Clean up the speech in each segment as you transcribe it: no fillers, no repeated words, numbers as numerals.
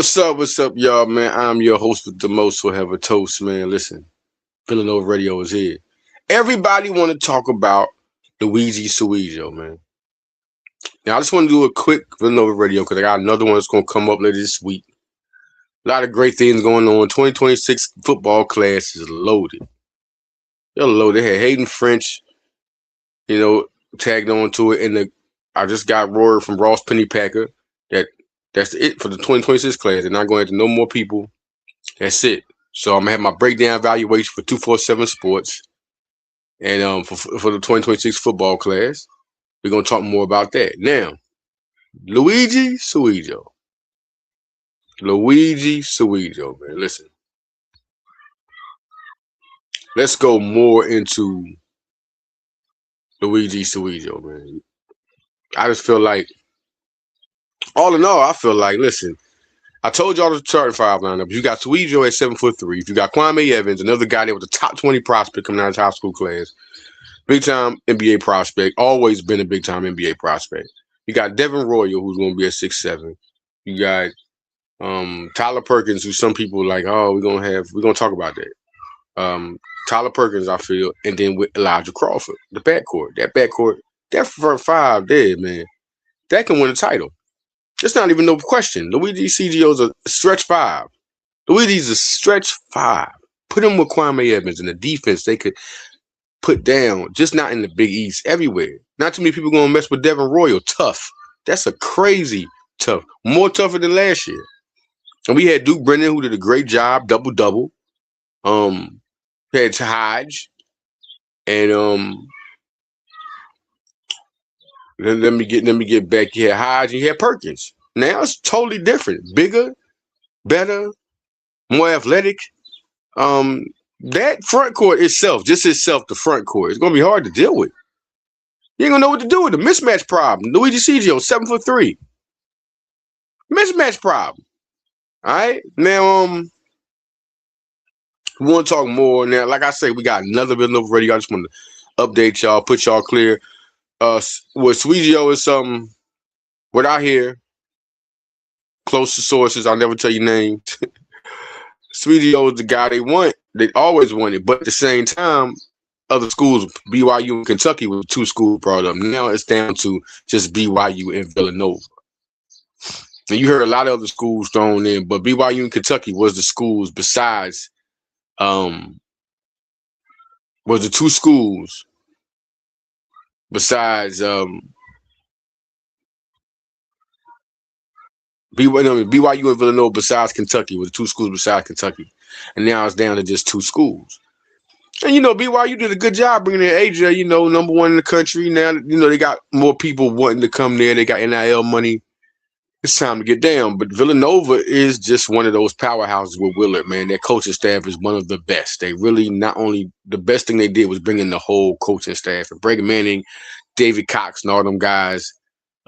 What's up, y'all, man? I'm your host with the most, so have a toast, man. Listen, Villanova Radio is here. Everybody want to talk about Luigi Suigo, man. Now, I just want to do a quick Villanova Radio because I got another one that's going to come up later this week. A lot of great things going on. 2026 football class is loaded. They're loaded. They had Hayden French, tagged on to it. And I just got word from Ross Pennypacker that that's it for the 2026 class. They're not going to no more people. That's it. So I'm going to have my breakdown evaluation for 247 Sports. And for the 2026 football class, we're going to talk more about that. Now, Luigi Suigo. Luigi Suigo, man. Listen. Let's go more into Luigi Suigo, man. I just feel like, all in all, listen, I told y'all the starting five lineup. You got Suigo at 7'3". If you got Kwame Evans, another guy that was a top 20 prospect coming out of high school class, big time NBA prospect, always been a big time NBA prospect. You got Devin Royal, who's going to be at 6'7". You got Tyler Perkins, who some people like, we're gonna talk about that. Tyler Perkins, I feel, and then with Elijah Crawford, the backcourt. That front five there, man, that can win a title. It's not even no question. Luigi Suigo's a stretch five. Luigi's a stretch five. Put him with Kwame Evans in the defense they could put down, just not in the Big East, everywhere. Not too many people going to mess with Devin Royal. Tough. That's a crazy tough. More tougher than last year. And we had Duke Brennan, who did a great job, double-double. Had Hodge. And let me get back. You had Hodge and you had Perkins. Now it's totally different. Bigger, better, more athletic. That front court itself, the front court, it's gonna be hard to deal with. You ain't gonna know what to do with the mismatch problem. Luigi Suigo, 7'3". Mismatch problem. All right. Now, we want to talk more now. Like I say, we got another Villanova Radio. I just want to update y'all, put y'all clear. With Suigo is what I hear, close to sources, I'll never tell you names. Suigo is the guy they always wanted, but at the same time, other schools, BYU and Kentucky, were two schools brought up. Now it's down to just BYU and Villanova. And you heard a lot of other schools thrown in, but BYU and Kentucky was the schools besides, was the two schools besides BYU and Villanova besides Kentucky, were the two schools besides Kentucky. And now it's down to just two schools. And, BYU did a good job bringing in AJ, number one in the country. Now, they got more people wanting to come there. They got NIL money. It's time to get down. But Villanova is just one of those powerhouses with Willard, man. Their coaching staff is one of the best. They really not only the best thing they did was bring in the whole coaching staff. And Brady Manning, David Cox, and all them guys,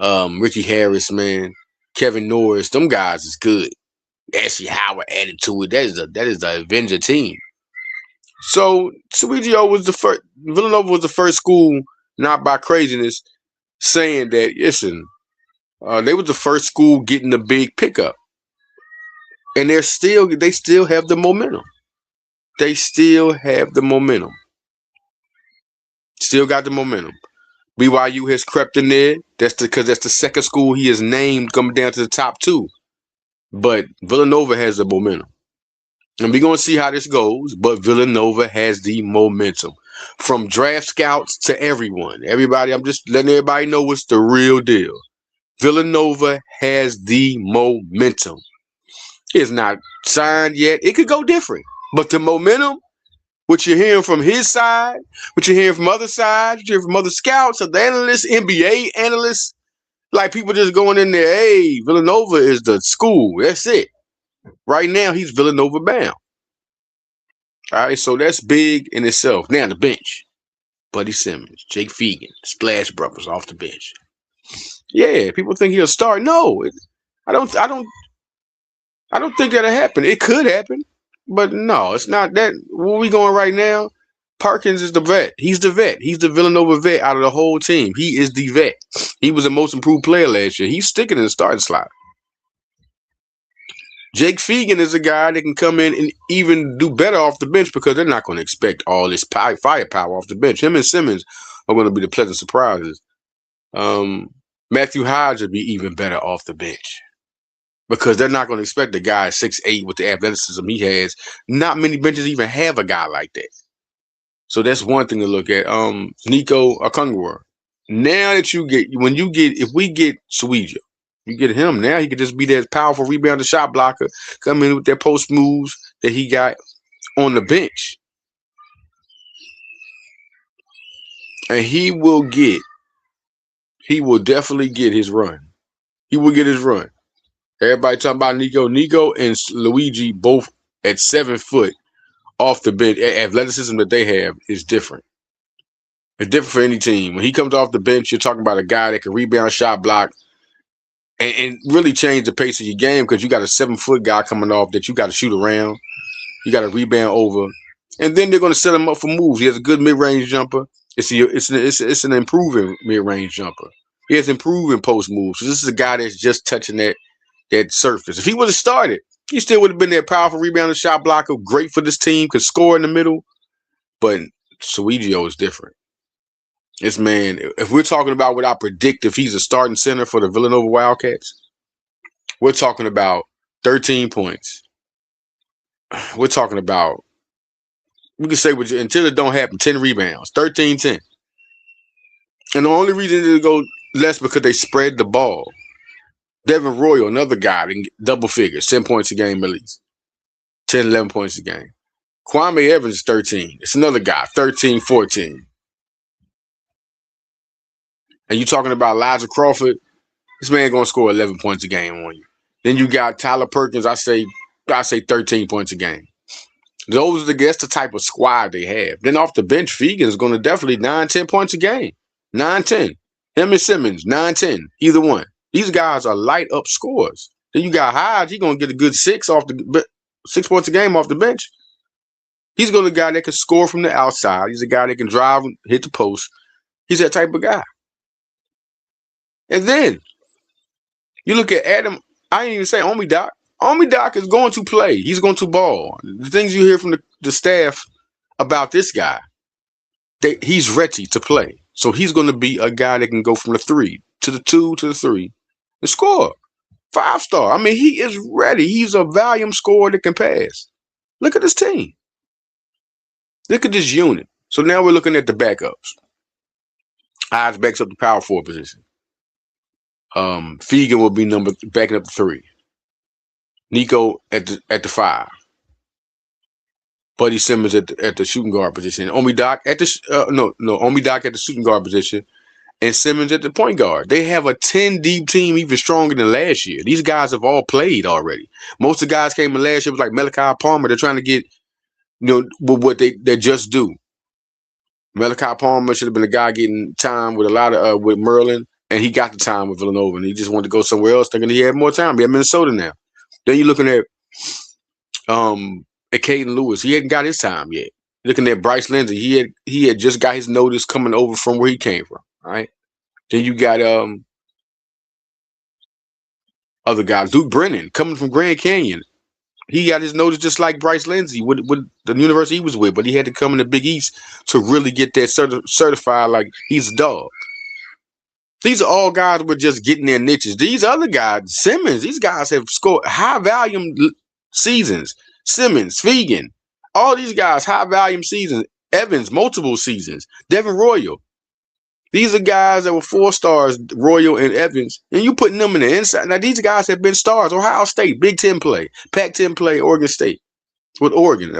Ricky Harris, man, Kevin Norris, them guys is good. Ashley Howard added to it. That is the Avenger team. So Suigo was the first. Villanova was the first school, not by craziness, saying that, listen, they was the first school getting the big pickup, and they still have the momentum. They still have the momentum. Still got the momentum. BYU has crept in there. That's because that's the second school he has named coming down to the top two. But Villanova has the momentum. And we're going to see how this goes, but Villanova has the momentum. From draft scouts to everyone. Everybody, I'm just letting everybody know what's the real deal. Villanova has the momentum. It's not signed yet. It could go different. But the momentum, what you're hearing from his side, what you're hearing from other sides, what you're hearing from other scouts, other analysts, NBA analysts, like people just going in there, hey, Villanova is the school. That's it. Right now, he's Villanova bound. All right, so that's big in itself. Now, the bench. Buddy Simmons, Jake Fegan, Splash Brothers off the bench. Yeah, people think he'll start. No, I don't think that'll happen. It could happen, but no, it's not that. Where we going right now? Perkins is the vet. He's the vet. He's the Villanova vet out of the whole team. He is the vet. He was the most improved player last year. He's sticking in the starting slot. Jake Fegan is a guy that can come in and even do better off the bench because they're not going to expect all this firepower off the bench. Him and Simmons are going to be the pleasant surprises. Matthew Hodge would be even better off the bench because they're not going to expect the guy 6'8" with the athleticism he has. Not many benches even have a guy like that. So that's one thing to look at. Nico Okongwu. Now that if we get Suigo, you get him, now he could just be that powerful rebounder shot blocker, come in with that post moves that he got on the bench. And he will definitely get his run. He will get his run. Everybody talking about Nico. Nico and Luigi both at 7 foot off the bench. Athleticism that they have is different. It's different for any team. When he comes off the bench, you're talking about a guy that can rebound, shot block, and really change the pace of your game because you got a 7 foot guy coming off that you got to shoot around. You got to rebound over. And then they're going to set him up for moves. He has a good mid-range jumper. It's an improving mid-range jumper. He has improving post moves. So this is a guy that's just touching that surface. If he would have started, he still would have been that powerful rebounder, shot blocker, great for this team, could score in the middle. But Suigo is different. This man, if we're talking about what I predict if he's a starting center for the Villanova Wildcats, we're talking about 13 points. We're talking about, we can say until it don't happen, 10 rebounds, 13-10. And the only reason to go less because they spread the ball. Devin Royal, another guy, double figures, 10 points a game at least. 10, 11 points a game. Kwame Evans, 13. It's another guy, 13, 14. And you're talking about Elijah Crawford, this man going to score 11 points a game on you. Then you got Tyler Perkins, I say 13 points a game. That's the type of squad they have. Then off the bench, Fegan is going to definitely 9, 10 points a game. 9, 10. Him and Simmons, 9, 10. Either one. These guys are light up scorers. Then you got Hodge, he's going to get a good 6 points a game off the bench. He's going to be a guy that can score from the outside. He's a guy that can drive and hit the post. He's that type of guy. And then you look at Adam, I didn't even say Omi Doc. Omi Doc is going to play. He's going to ball. The things you hear from the staff about this guy, he's ready to play. So he's going to be a guy that can go from the 3 to the 2 to the 3 and score. 5-star. I mean, he is ready. He's a volume scorer that can pass. Look at this team. Look at this unit. So now we're looking at the backups. Hodge backs up the power forward position. Fegan will be backing up the 3. Nico at the 5. Buddy Simmons at the shooting guard position. Omi Doc at the Omi Doc at the shooting guard position, and Simmons at the point guard. They have a 10 deep team, even stronger than last year. These guys have all played already. Most of the guys came in last year was like Malachi Palmer. They're trying to get what they just do. Malachi Palmer should have been a guy getting time with a lot of with Merlin, and he got the time with Villanova, and he just wanted to go somewhere else, thinking he had more time. He had Minnesota now. Then you're looking at Caden Lewis. He hadn't got his time yet. Looking at Bryce Lindsey, he had just got his notice coming over from where he came from. All right. Then you got other guys. Luke Brennan coming from Grand Canyon. He got his notice just like Bryce Lindsey with the university he was with, but he had to come in the Big East to really get that certified like he's a dog. These are all guys who were just getting their niches. These other guys, Simmons, these guys have scored high volume seasons. Simmons, Fegan, all these guys, high volume seasons. Evans, multiple seasons. Devin Royal. These are guys that were 4 stars, Royal and Evans, and you putting them in the inside. Now, these guys have been stars. Ohio State, Big Ten play, Pac-10 play, Oregon State. With Oregon.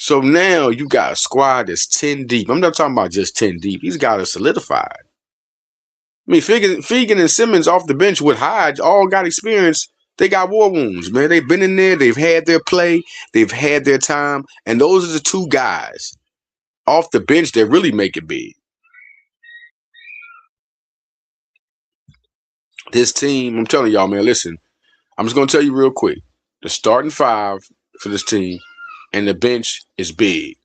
So now you got a squad that's 10 deep. I'm not talking about just 10 deep. These guys are solidified. I mean, Fegan and Simmons off the bench with Hodge all got experience. They got war wounds, man. They've been in there. They've had their play. They've had their time. And those are the 2 guys off the bench that really make it big. This team, I'm telling y'all, man, listen, I'm just going to tell you real quick. The starting 5 for this team and the bench is big.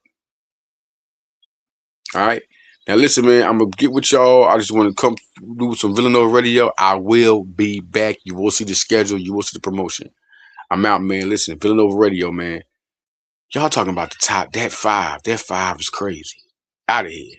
All right. Now listen, man, I'm gonna get with y'all. I just want to come do some Villanova radio. I will be back. You will see the schedule. You will see the promotion. I'm out, man. Listen, Villanova radio, man. Y'all talking about the top. That five is crazy. Out of here.